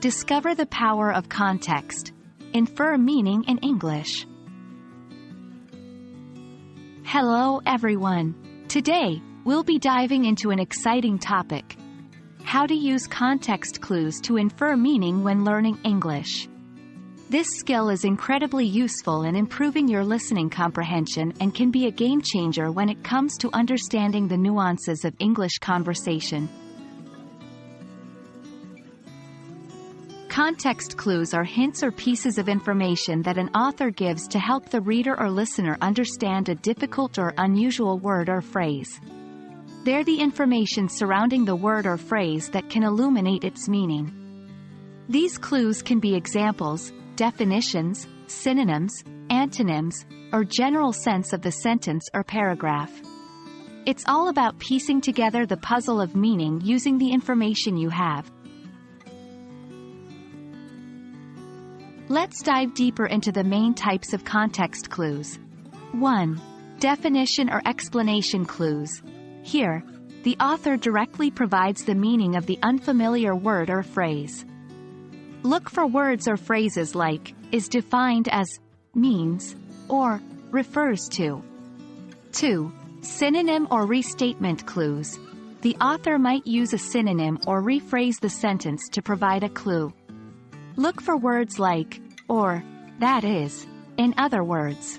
Discover the power of context. Infer meaning in English. Hello everyone. Today, we'll be diving into an exciting topic: how to use context clues to infer meaning when learning English. This skill is incredibly useful in improving your listening comprehension and can be a game changer when it comes to understanding the nuances of English conversation. Context clues are hints or pieces of information that an author gives to help the reader or listener understand a difficult or unusual word or phrase. They're the information surrounding the word or phrase that can illuminate its meaning. These clues can be examples, definitions, synonyms, antonyms, or general sense of the sentence or paragraph. It's all about piecing together the puzzle of meaning using the information you have. Let's dive deeper into the main types of context clues. 1. Definition or explanation clues. Here, the author directly provides the meaning of the unfamiliar word or phrase. Look for words or phrases like, is defined as, means, or, refers to. 2. Synonym or restatement clues. The author might use a synonym or rephrase the sentence to provide a clue. Look for words like, or, that is, in other words.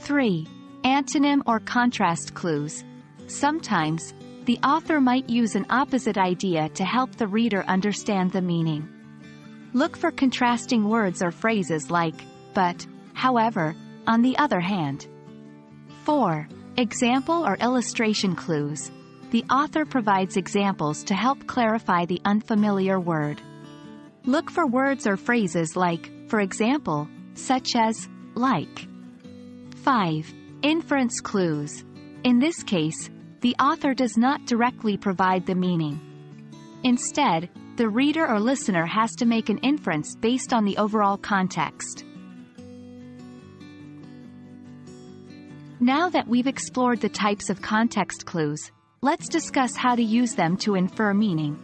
3. Antonym or contrast clues. Sometimes, the author might use an opposite idea to help the reader understand the meaning. Look for contrasting words or phrases like, but, however, on the other hand. 4. Example or illustration clues. The author provides examples to help clarify the unfamiliar word. Look for words or phrases like, for example, such as, like. 5. Inference clues. In this case, the author does not directly provide the meaning. Instead, the reader or listener has to make an inference based on the overall context. Now that we've explored the types of context clues, let's discuss how to use them to infer meaning.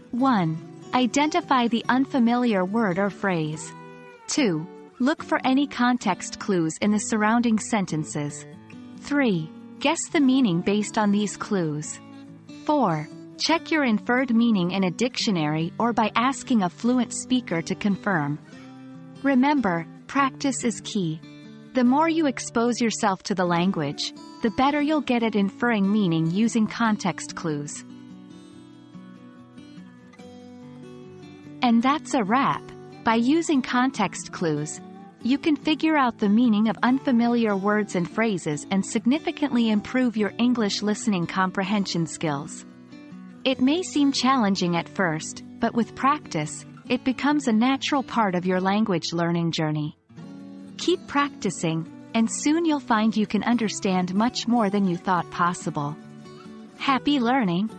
1. Identify the unfamiliar word or phrase. 2. Look for any context clues in the surrounding sentences. 3. Guess the meaning based on these clues. 4. Check your inferred meaning in a dictionary or by asking a fluent speaker to confirm. Remember, practice is key. The more you expose yourself to the language, the better you'll get at inferring meaning using context clues. And that's a wrap. By using context clues, you can figure out the meaning of unfamiliar words and phrases and significantly improve your English listening comprehension skills. It may seem challenging at first, but with practice, it becomes a natural part of your language learning journey. Keep practicing, and soon you'll find you can understand much more than you thought possible. Happy learning!